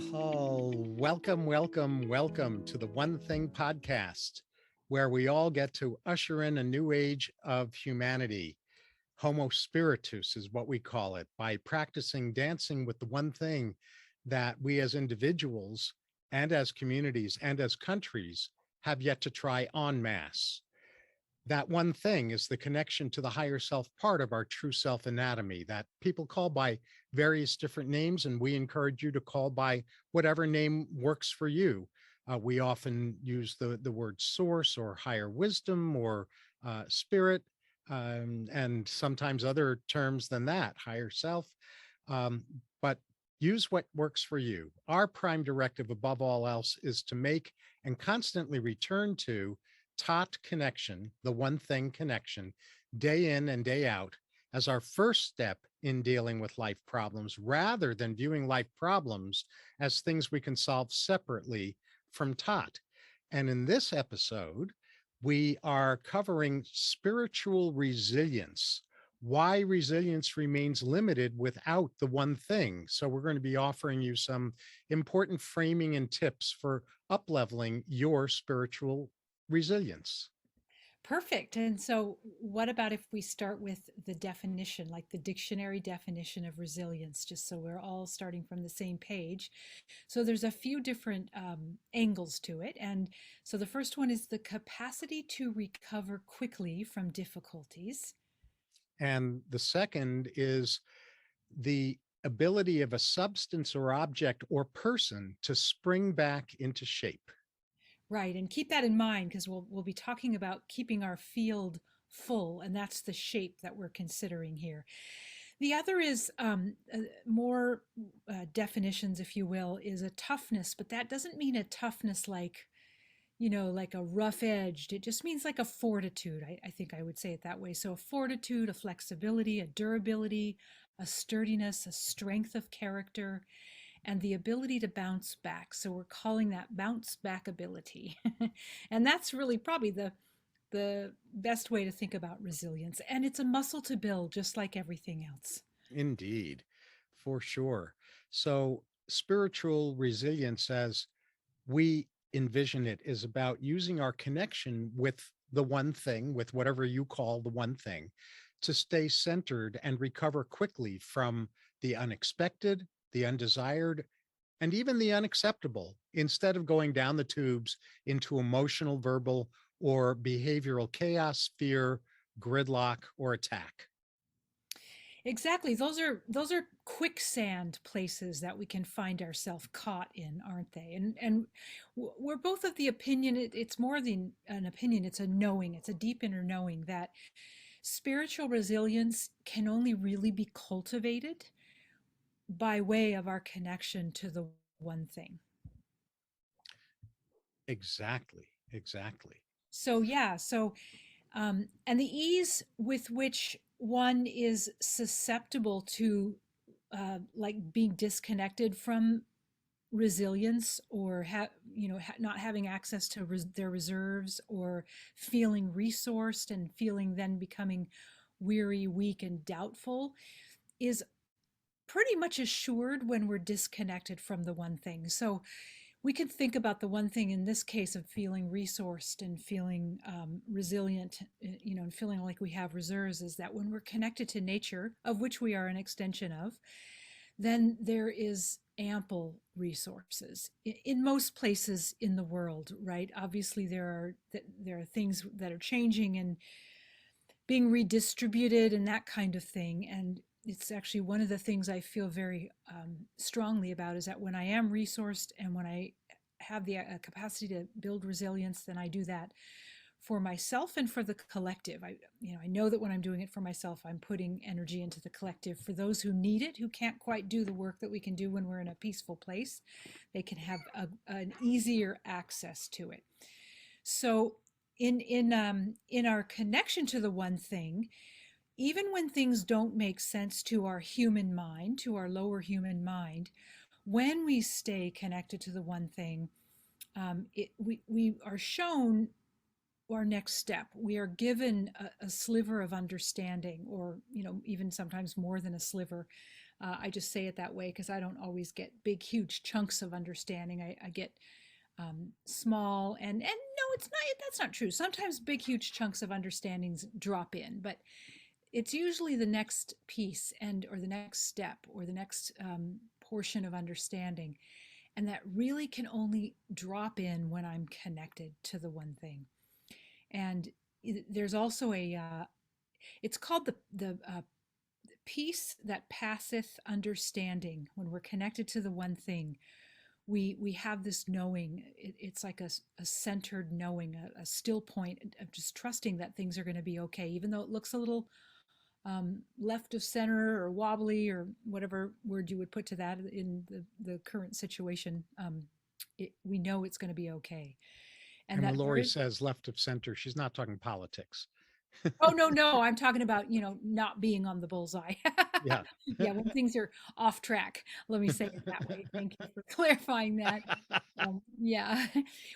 Oh, welcome, welcome, welcome to the One Thing podcast, where we all get to usher in a new age of humanity. Homo spiritus is what we call it, by practicing dancing with the one thing that we as individuals and as communities and as countries have yet to try en masse. That one thing is the connection to the higher self part of our true self anatomy that people call by various different names, and we encourage you to call by whatever name works for you. We often use the word source or higher wisdom or spirit, and sometimes other terms than that, higher self. But use what works for you. Our prime directive above all else is to make and constantly return to TOT connection, the one thing connection, day in and day out, as our first step in dealing with life problems, rather than viewing life problems as things we can solve separately from TOT. And in this episode, we are covering spiritual resilience, why resilience remains limited without the one thing. So we're going to be offering you some important framing and tips for upleveling your spiritual resilience. Perfect. And so, what about if we start with the definition, like the dictionary definition of resilience, just so we're all starting from the same page? So, there's a few different angles to it. And so, the first one is the capacity to recover quickly from difficulties. And the second is the ability of a substance or object or person to spring back into shape. Right. And keep that in mind because we'll be talking about keeping our field full, and that's the shape that we're considering here. The other is more definitions, if you will, is a toughness, but that doesn't mean a toughness like, like a rough edged. It just means like a fortitude. I think I would say it that way. So a fortitude, a flexibility, a durability, a sturdiness, a strength of character, and the ability to bounce back. So we're calling that bounce back ability. And that's really probably the best way to think about resilience. And it's a muscle to build, just like everything else. Indeed, for sure. So, spiritual resilience, as we envision it, is about using our connection with the one thing, with whatever you call the one thing, to stay centered and recover quickly from the unexpected, the undesired, and even the unacceptable, instead of going down the tubes into emotional, verbal, or behavioral chaos, fear, gridlock, or attack. Exactly. Those are quicksand places that we can find ourselves caught in, aren't they? And we're both of the opinion it's more than an opinion, it's a knowing, it's a deep inner knowing that spiritual resilience can only really be cultivated by way of our connection to the one thing. Exactly, exactly. So yeah, and the ease with which one is susceptible to like being disconnected from resilience or not having access to their reserves or feeling resourced and feeling then becoming weary, weak, and doubtful is pretty much assured when we're disconnected from the one thing. So we can think about the one thing in this case of feeling resourced and feeling resilient, and feeling like we have reserves is that when we're connected to nature, of which we are an extension of, then there is ample resources in most places in the world, right? Obviously, there are things that are changing and being redistributed and that kind of thing. And it's actually one of the things I feel very strongly about is that when I am resourced and when I have the capacity to build resilience, then I do that for myself and for the collective. I know that when I'm doing it for myself, I'm putting energy into the collective. For those who need it, who can't quite do the work that we can do when we're in a peaceful place, they can have an easier access to it. So in our connection to the one thing, even when things don't make sense to our human mind, to our lower human mind, when we stay connected to the one thing, we are shown our next step. We are given a sliver of understanding, or even sometimes more than a sliver, I just say it that way because I don't always get big, huge chunks of understanding. I get small and no, it's not. That's not true. Sometimes big, huge chunks of understandings drop in, but it's usually the next piece and or the next step or the next portion of understanding, and that really can only drop in when I'm connected to the one thing. And there's also a it's called the peace that passeth understanding. When we're connected to the one thing, we have this knowing. It's like a centered knowing, a still point of just trusting that things are going to be okay, even though it looks a little left of center or wobbly or whatever word you would put to that in the current situation. We know it's going to be okay. And And when that Lori very, says left of center, she's not talking politics. oh, no, no, I'm talking about, not being on the bullseye. Yeah. Yeah, when things are off track, let me say it that way. Thank you for clarifying that. Yeah,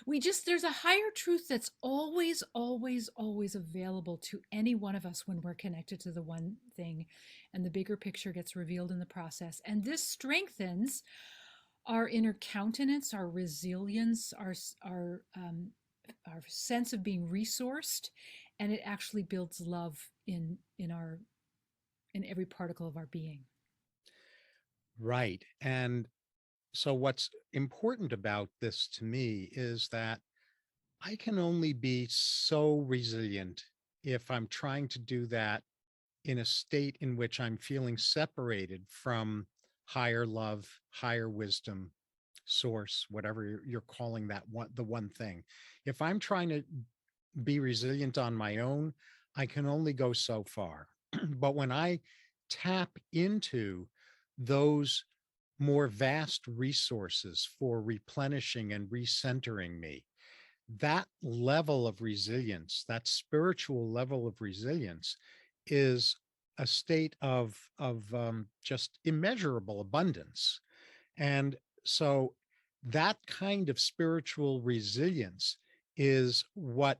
there's a higher truth that's always, always, always available to any one of us when we're connected to the one thing, and the bigger picture gets revealed in the process. And this strengthens our inner countenance, our resilience, our sense of being resourced, and it actually builds love in every particle of our being. Right. And so, what's important about this to me is that I can only be so resilient if I'm trying to do that in a state in which I'm feeling separated from higher love, higher wisdom, source, whatever you're calling that one, the one thing. If I'm trying to be resilient on my own, I can only go so far. But when I tap into those more vast resources for replenishing and recentering me, that level of resilience, that spiritual level of resilience, is a state of just immeasurable abundance. And so that kind of spiritual resilience is what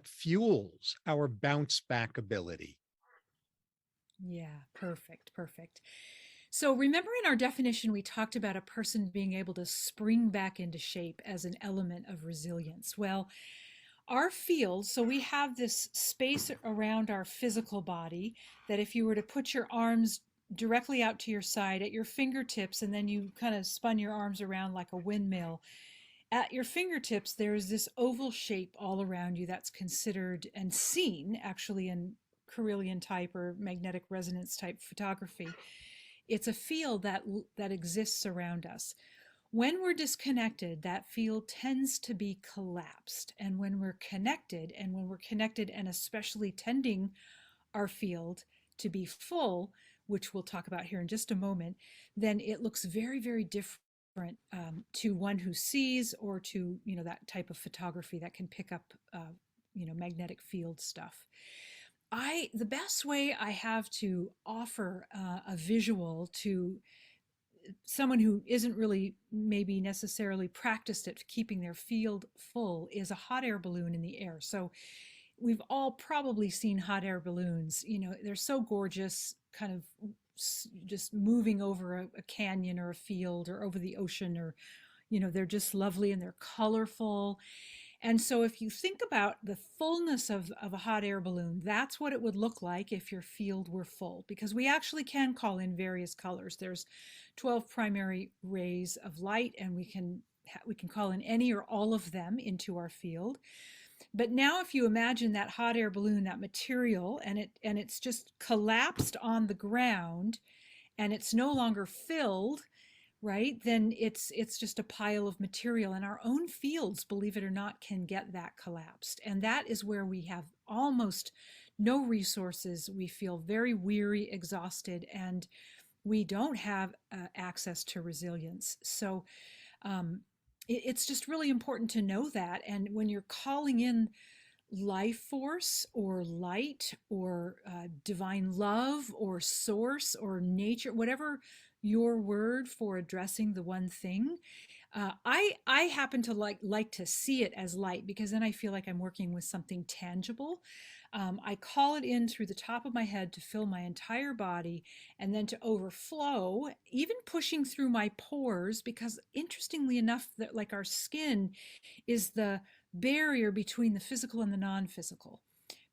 fuels our bounce back ability. Yeah, perfect, perfect. So remember in our definition, we talked about a person being able to spring back into shape as an element of resilience. Well, our field, so we have this space around our physical body that if you were to put your arms directly out to your side at your fingertips and then you kind of spun your arms around like a windmill, at your fingertips there's this oval shape all around you that's considered and seen actually in Carillion type or magnetic resonance type photography. It's a field that exists around us. When we're disconnected, that field tends to be collapsed. And when we're connected and especially tending our field to be full, which we'll talk about here in just a moment, then it looks very, very different to one who sees, or to, that type of photography that can pick up, magnetic field stuff. The best way I have to offer a visual to someone who isn't really maybe necessarily practiced at keeping their field full is a hot air balloon in the air. So we've all probably seen hot air balloons. They're so gorgeous, kind of just moving over a canyon or a field or over the ocean, or they're just lovely and they're colorful. And so if you think about the fullness of a hot air balloon, that's what it would look like if your field were full, because we actually can call in various colors. There's 12 primary rays of light, and we can call in any or all of them into our field. But now if you imagine that hot air balloon, that material, and it's just collapsed on the ground and it's no longer filled, right? Then it's just a pile of material, and our own fields, believe it or not, can get that collapsed. And that is where we have almost no resources. We feel very weary, exhausted, and we don't have access to resilience. So it's just really important to know that. And when you're calling in life force or light or divine love or source or nature, whatever your word for addressing the one thing, I happen to like to see it as light, because then I feel like I'm working with something tangible. I call it in through the top of my head to fill my entire body and then to overflow, even pushing through my pores, because interestingly enough, that like our skin is the barrier between the physical and the non-physical,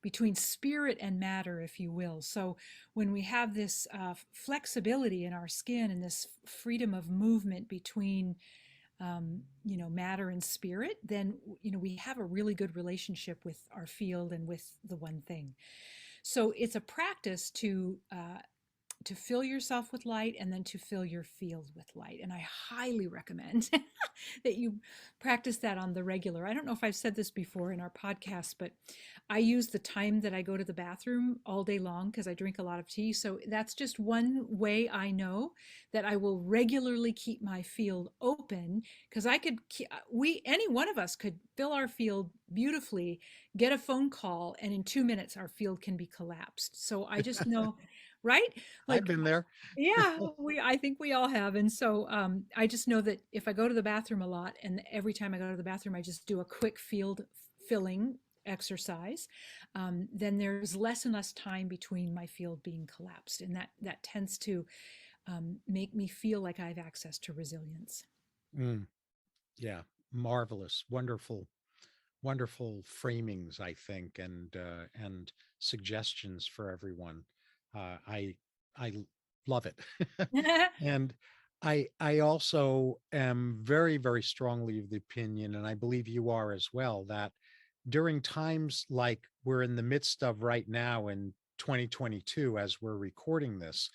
between spirit and matter, if you will. So when we have this flexibility in our skin and this freedom of movement between matter and spirit, then we have a really good relationship with our field and with the one thing. So it's a practice to fill yourself with light and then to fill your field with light. And I highly recommend that you practice that on the regular. I don't know if I've said this before in our podcast, but I use the time that I go to the bathroom all day long because I drink a lot of tea. So that's just one way I know that I will regularly keep my field open, because any one of us could fill our field beautifully, get a phone call, and in 2 minutes our field can be collapsed. So I just know, right? I've Like, been there. yeah, I think we all have. And so I just know that if I go to the bathroom a lot, and every time I go to the bathroom I just do a quick field filling exercise, then there's less and less time between my field being collapsed, and that tends to make me feel like I have access to resilience. Mm, yeah, marvelous, wonderful, wonderful framings, I think, and suggestions for everyone. I love it, and I also am very, very strongly of the opinion, and I believe you are as well, that during times like we're in the midst of right now in 2022, as we're recording this,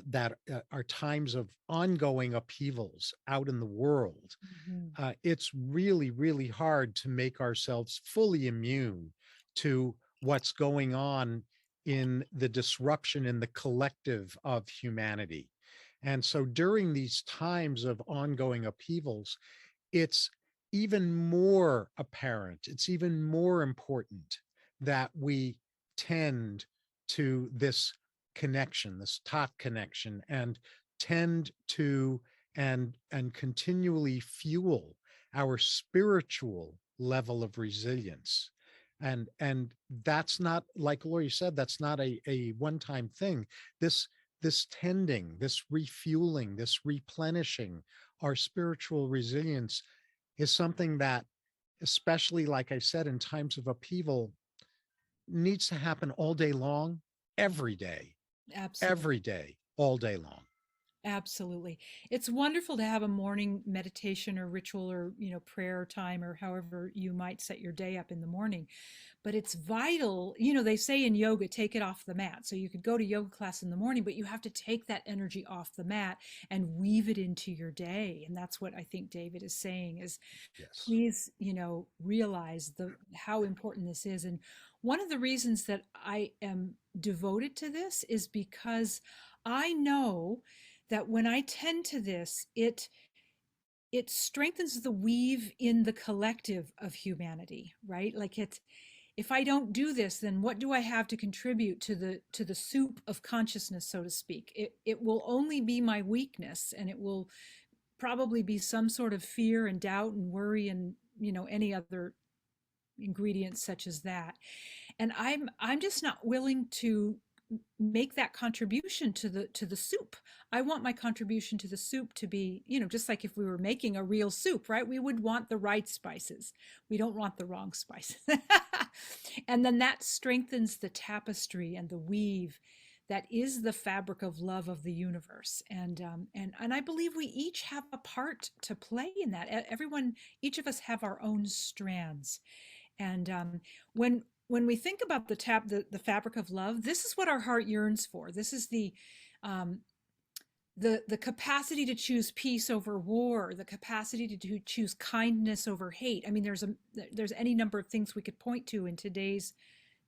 that are times of ongoing upheavals out in the world, Mhm. it's really, really hard to make ourselves fully immune to what's going on in the disruption in the collective of humanity. And so during these times of ongoing upheavals, it's even more apparent, it's even more important that we tend to this connection, this TOT connection, and tend to and continually fuel our spiritual level of resilience. And that's not, like Lori said, that's not a one-time thing. This tending, this refueling, this replenishing our spiritual resilience is something that, especially like I said, in times of upheaval, needs to happen all day long, Absolutely. every day, all day long. Absolutely. It's wonderful to have a morning meditation or ritual, or, prayer time, or however you might set your day up in the morning. But it's vital. They say in yoga, take it off the mat. So you could go to yoga class in the morning, but you have to take that energy off the mat and weave it into your day. And that's what I think David is saying is, Yes. please, realize how important this is. And one of the reasons that I am devoted to this is because I know that when I tend to this, it strengthens the weave in the collective of humanity, right? Like, if I don't do this, then what do I have to contribute to the soup of consciousness, so to speak? It will only be my weakness, and it will probably be some sort of fear and doubt and worry and any other ingredients such as that. And I'm just not willing to make that contribution to the soup. I want my contribution to the soup to be, just like if we were making a real soup, right? We would want the right spices. We don't want the wrong spices. And then that strengthens the tapestry and the weave that is the fabric of love of the universe. And I believe we each have a part to play in that. Everyone, each of us have our own strands. And when we think about the fabric of love, this is what our heart yearns for. This is um, the capacity to choose peace over war, the capacity to choose kindness over hate. I mean, there's any number of things we could point to in today's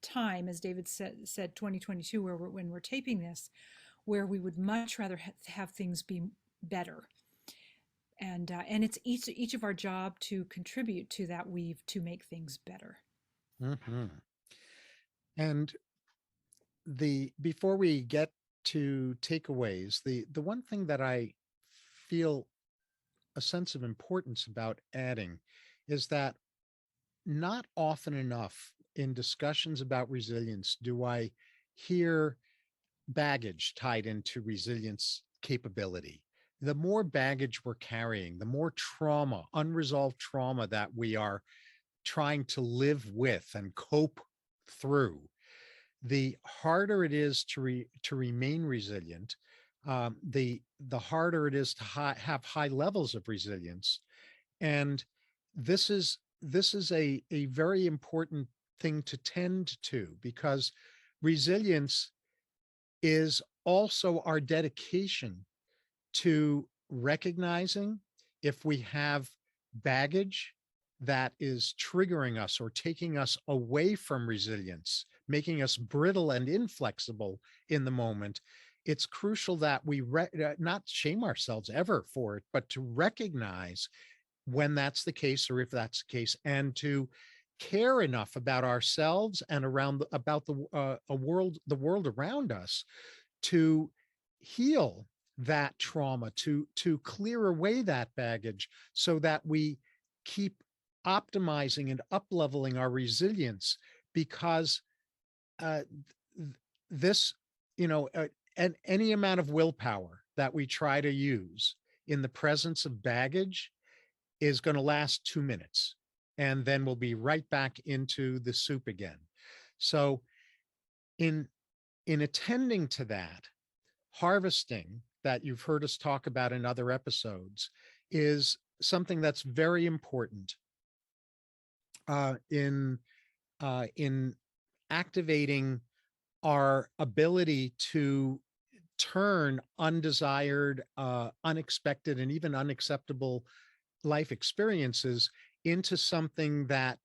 time, as David said 2022, when we're taping this, where we would much rather have things be better. And it's each of our job to contribute to that weave to make things better. Mhm. And the before we get to takeaways, the one thing that I feel a sense of importance about adding is that not often enough in discussions about resilience do I hear baggage tied into resilience capability. The more baggage we're carrying, the more trauma, unresolved trauma that we are trying to live with and cope through, the harder it is to remain resilient. The harder it is to have high levels of resilience, and this is a very important thing to tend to, because resilience is also our dedication to recognizing if we have baggage that is triggering us or taking us away from resilience, making us brittle and inflexible in the moment. It's crucial that we not shame ourselves ever for it, but to recognize when that's the case, or if that's the case, and to care enough about ourselves and about the world around us, to heal that trauma, to clear away that baggage, so that we keep optimizing and up leveling our resilience. Because uh, this, you know, and any amount of willpower that we try to use in the presence of baggage is going to last 2 minutes, and then we'll be right back into the soup again. So in attending to that, harvesting that you've heard us talk about in other episodes is something that's very important in activating our ability to turn undesired, unexpected, and even unacceptable life experiences into something that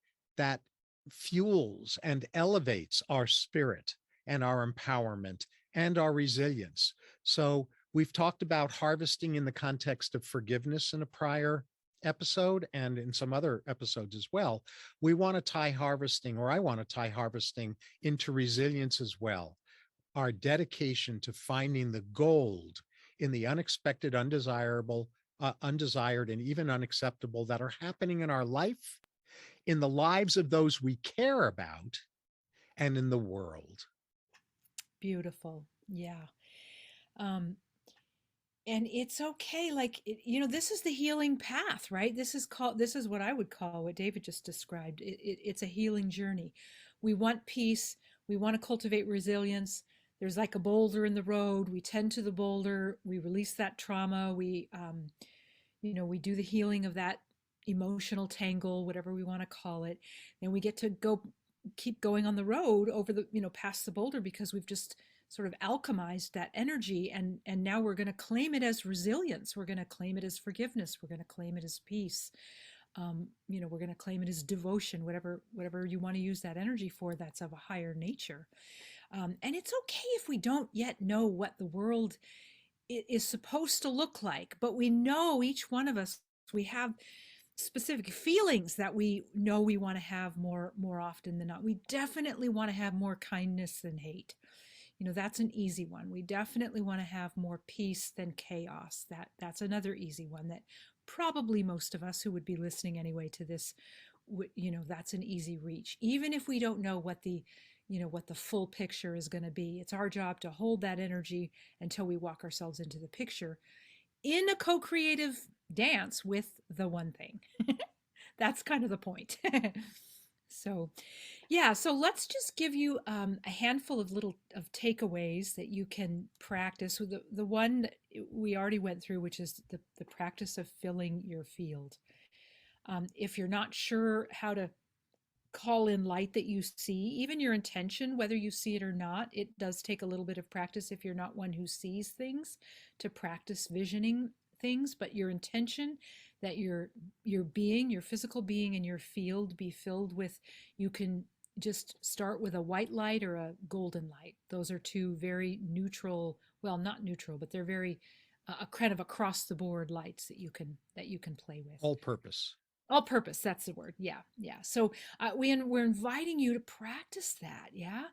fuels and elevates our spirit and our empowerment and our resilience. So we've talked about harvesting in the context of forgiveness in a prior episode and in some other episodes as well. We want to tie harvesting, or I want to tie harvesting into resilience as well. Our dedication to finding the gold in the unexpected, undesirable, undesired, and even unacceptable that are happening in our life, in the lives of those we care about, and in the world. Beautiful. Yeah. Um, and it's okay. Like, this is the healing path, right? This is what I would call what David just described. It's a healing journey. We want peace. We want to cultivate resilience. There's like a boulder in the road. We tend to the boulder. We release that trauma. We do the healing of that emotional tangle, whatever we want to call it. And we get to keep going on the road over past the boulder, because we've just sort of alchemized that energy. And now we're going to claim it as resilience. We're going to claim it as forgiveness. We're going to claim it as peace. We're going to claim it as devotion, whatever you want to use that energy for, that's of a higher nature. And it's okay if we don't yet know what the world is supposed to look like, but we know, each one of us, we have specific feelings that we know we want to have more often than not. We definitely want to have more kindness than hate. That's an easy one. We definitely want to have more peace than chaos. That's another easy one that probably most of us who would be listening anyway to this, that's an easy reach. Even if we don't know what the full picture is going to be, it's our job to hold that energy until we walk ourselves into the picture in a co-creative dance with the one thing. That's kind of the point. So yeah, so let's just give you a handful of little of takeaways that you can practice with the one that we already went through, which is the practice of filling your field. If you're not sure how to call in light that you see, even your intention, whether you see it or not, it does take a little bit of practice if you're not one who sees things, to practice visioning things. But your intention, that your being, your physical being, and your field be filled with, you can just start with a white light or a golden light. Those are two very neutral, well, not neutral, but they're very a kind of across the board lights that you can play with. All purpose. All purpose, that's the word. Yeah, yeah. So we're inviting you to practice that. Yeah,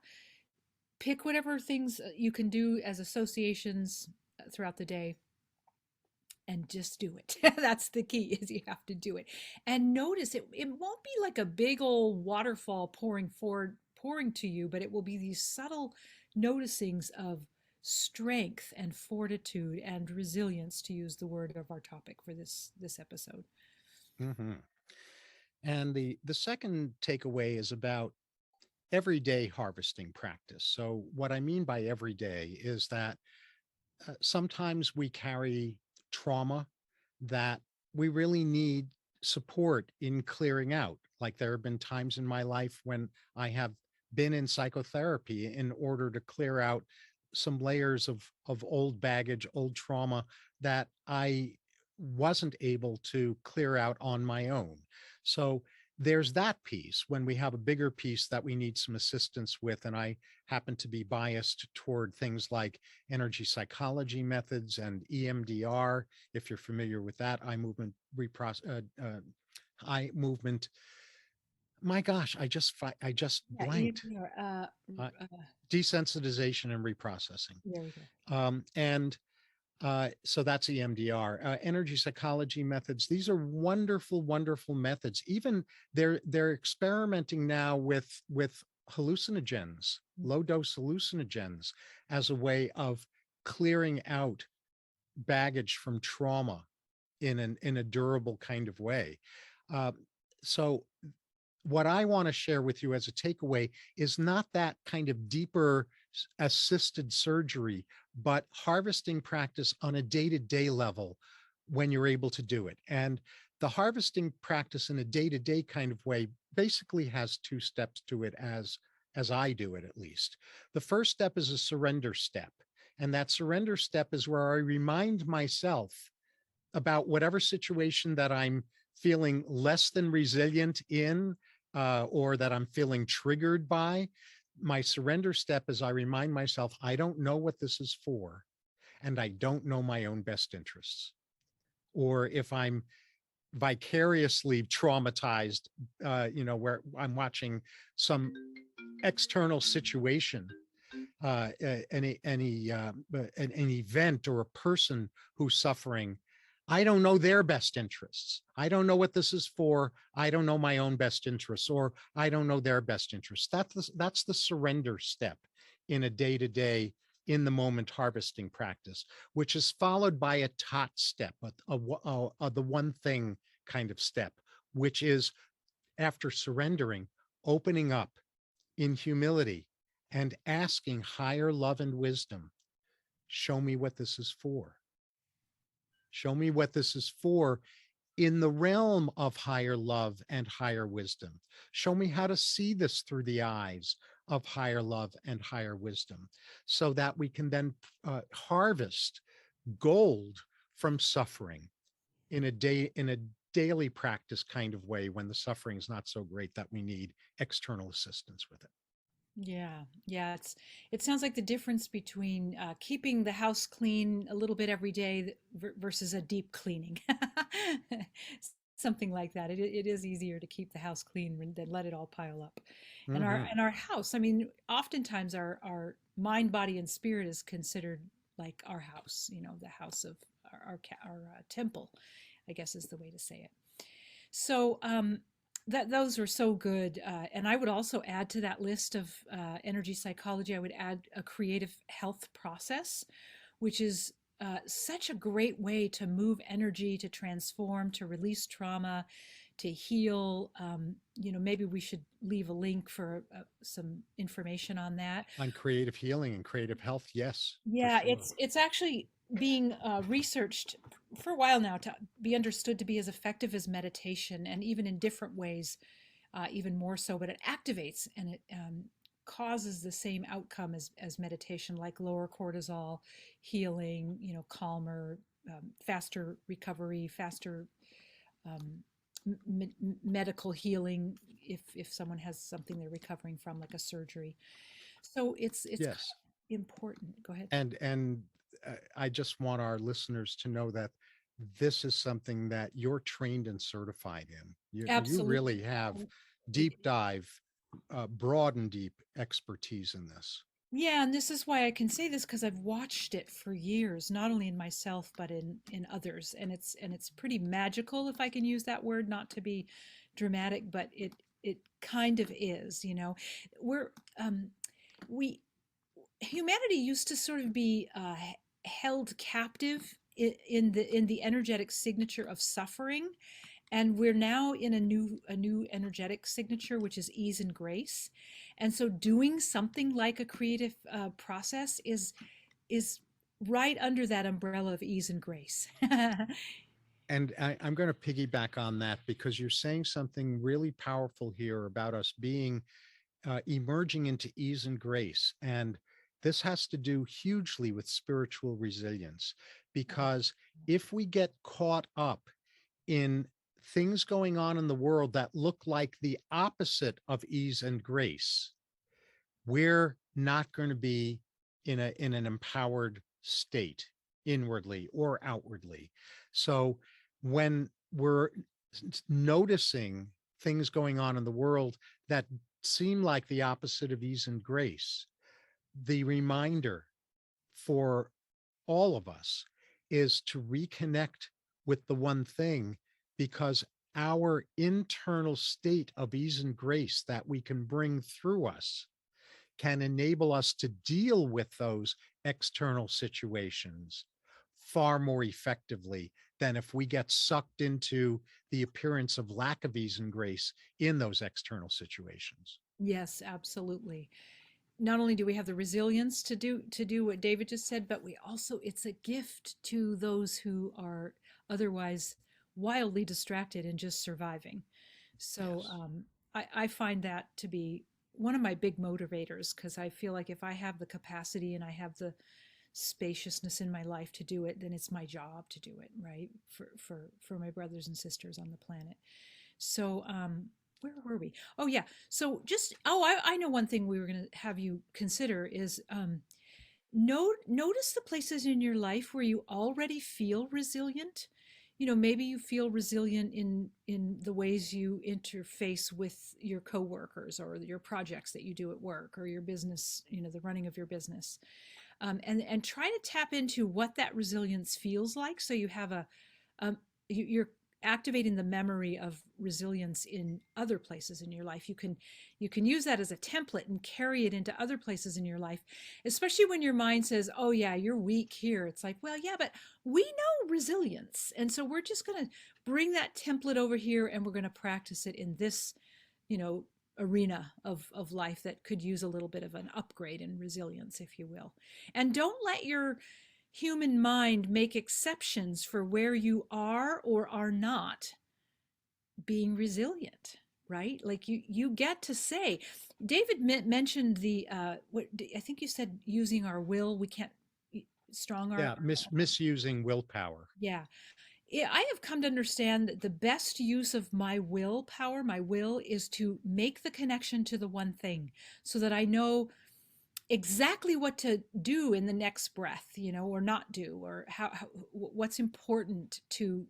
pick whatever things you can do as associations throughout the day, and just do it. That's the key, is you have to do it. And notice it won't be like a big old waterfall pouring to you, but it will be these subtle noticings of strength and fortitude and resilience, to use the word of our topic for this episode. Hmm. And the second takeaway is about everyday harvesting practice. So what I mean by everyday is that sometimes we carry trauma that we really need support in clearing out. Like there have been times in my life when I have been in psychotherapy in order to clear out some layers of old baggage, old trauma that I wasn't able to clear out on my own. So there's that piece when we have a bigger piece that we need some assistance with. And I happen to be biased toward things like energy psychology methods and EMDR, if you're familiar with that, eye movement. My gosh, I just Yeah, blanked. EMDR. Uh, Desensitization and reprocessing. There we go. And so that's EMDR. Energy psychology methods. These are wonderful, wonderful methods. Even they're experimenting now with hallucinogens, low dose hallucinogens, as a way of clearing out baggage from trauma in a durable kind of way. Uh, so what I want to share with you as a takeaway is not that kind of deeper assisted surgery, but harvesting practice on a day-to-day level when you're able to do it. And the harvesting practice in a day-to-day kind of way basically has two steps to it, as I do it, at least. The first step is a surrender step. And that surrender step is where I remind myself about whatever situation that I'm feeling less than resilient in, or that I'm feeling triggered by. My surrender step is I remind myself, I don't know what this is for, and I don't know my own best interests. Or if I'm vicariously traumatized, where I'm watching some external situation, an event or a person who's suffering, I don't know their best interests. I don't know what this is for. I don't know my own best interests, or I don't know their best interests. That's the surrender step in a day-to-day, in the moment harvesting practice, which is followed by a TOT step, the one thing kind of step, which is after surrendering, opening up in humility and asking higher love and wisdom, show me what this is for. Show me what this is for in the realm of higher love and higher wisdom. Show me how to see this through the eyes of higher love and higher wisdom, so that we can then harvest gold from suffering in a daily practice kind of way, when the suffering is not so great that we need external assistance with it. Yeah, yeah. It sounds like the difference between keeping the house clean a little bit every day versus a deep cleaning. Something like that. It is easier to keep the house clean than let it all pile up. And our Mm-hmm. and our house, I mean, oftentimes our mind, body, and spirit is considered like our house. The house of our temple, I guess is the way to say it. So that those are so good, and I would also add to that list of energy psychology. I would add a creative health process, which is such a great way to move energy, to transform, to release trauma, to heal. Maybe we should leave a link for some information on that. On creative healing and creative health, yes, for Yeah, sure. it's actually being researched for a while now to be understood to be as effective as meditation, and even in different ways, even more so. But it activates and it causes the same outcome as meditation, like lower cortisol, healing, calmer, faster recovery, faster um, medical healing if someone has something they're recovering from, like a surgery. So it's kind Yes. of important. Go ahead. And I just want our listeners to know that this is something that you're trained and certified in. You Absolutely. really have We deep dive, broad and deep expertise in this. Yeah, and this is why I can say this because I've watched it for years, not only in myself but in others, and it's pretty magical, if I can use that word, not to be dramatic, but it kind of is, you know. We're we humanity used to sort of be held captive in the energetic signature of suffering, and we're now in a new energetic signature, which is ease and grace. And so doing something like a creative process is right under that umbrella of ease and grace. And I'm going to piggyback on that because you're saying something really powerful here about us being emerging into ease and grace. And this has to do hugely with spiritual resilience, because if we get caught up in things going on in the world that look like the opposite of ease and grace, we're not going to be in an empowered state inwardly or outwardly. So when we're noticing things going on in the world that seem like the opposite of ease and grace, the reminder for all of us is to reconnect with the one thing, because our internal state of ease and grace that we can bring through us can enable us to deal with those external situations far more effectively than if we get sucked into the appearance of lack of ease and grace in those external situations. Yes, absolutely. Not only do we have the resilience to do what David just said, but we also, it's a gift to those who are otherwise wildly distracted and just surviving. So Yes. I find that to be one of my big motivators, because I feel like if I have the capacity and I have the spaciousness in my life to do it, then it's my job to do it, right? For my brothers and sisters on the planet. So where were we? Oh yeah. So just I know one thing we were going to have you consider is notice the places in your life where you already feel resilient. You know, maybe you feel resilient in the ways you interface with your coworkers, or your projects that you do at work, or your business, you know, the running of your business. And try to tap into what that resilience feels like, so you have you're activating the memory of resilience in other places in your life. You can use that as a template and carry it into other places in your life, especially when your mind says, oh yeah, you're weak here. It's like, well, yeah, but we know resilience, and so we're just going to bring that template over here, and we're going to practice it in this, you know, arena of life that could use a little bit of an upgrade in resilience, if you will. And don't let your human mind make exceptions for where you are or are not being resilient, right? Like you get to say, David mentioned the what I think you said, using our will. We can't strong our Yeah, misusing willpower. yeah. Yeah, I have come to understand that the best use of my willpower, my will, is to make the connection to the one thing, so that I know exactly what to do in the next breath, you know, or not do, or how what's important to,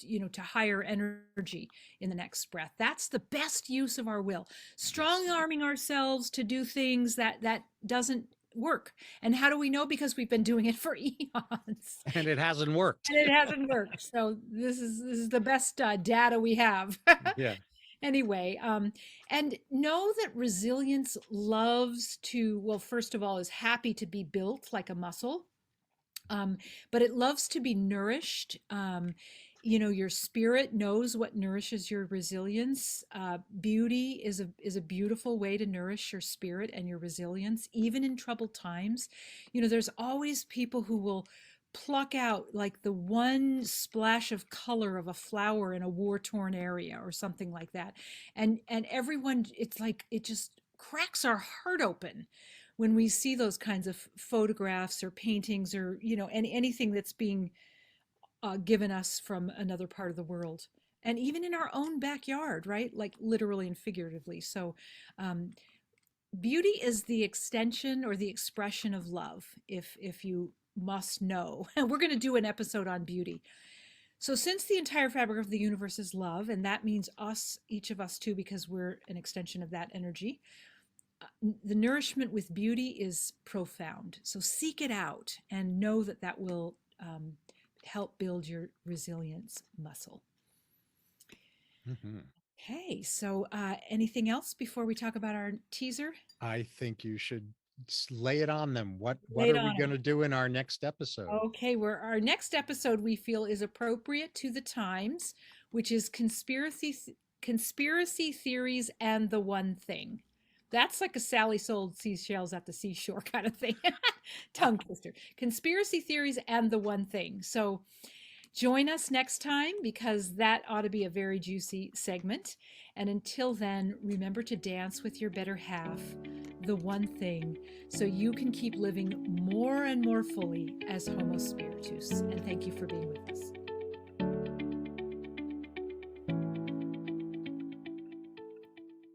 you know, to higher energy in the next breath. That's the best use of our will. Strong Yes. arming ourselves to do things that doesn't work. And how do we know? Because we've been doing it for eons. And it hasn't worked. And it hasn't worked. So this is the best data we have. Yeah. Anyway, and know that resilience loves to, well, first of all, is happy to be built like a muscle, but it loves to be nourished. You know, your spirit knows what nourishes your resilience. Beauty is a beautiful way to nourish your spirit and your resilience, even in troubled times. You know, there's always people who will pluck out like the one splash of color of a flower in a war-torn area or something like that, and everyone, it's like it just cracks our heart open when we see those kinds of photographs or paintings, or, you know, anything that's being given us from another part of the world, and even in our own backyard, right, like literally and figuratively. So um, beauty is the extension or the expression of love, if you must know. And we're going to do an episode on beauty. So since the entire fabric of the universe is love, and that means us, each of us too, because we're an extension of that energy, the nourishment with beauty is profound. So seek it out and know that that will help build your resilience muscle. Mhm. Okay, so anything else before we talk about our teaser? I think you should lay it on them. What Lay it are we on going them. to do in our next episode? Okay, where our next episode we feel is appropriate to the times, which is conspiracy theories and the one thing. That's like a Sally sold seashells at the seashore kind of thing. Tongue twister. Conspiracy theories and the one thing. So join us next time because that ought to be a very juicy segment. And until then, remember to dance with your better half, the one thing, so you can keep living more and more fully as Homo Spiritus. And thank you for being with us.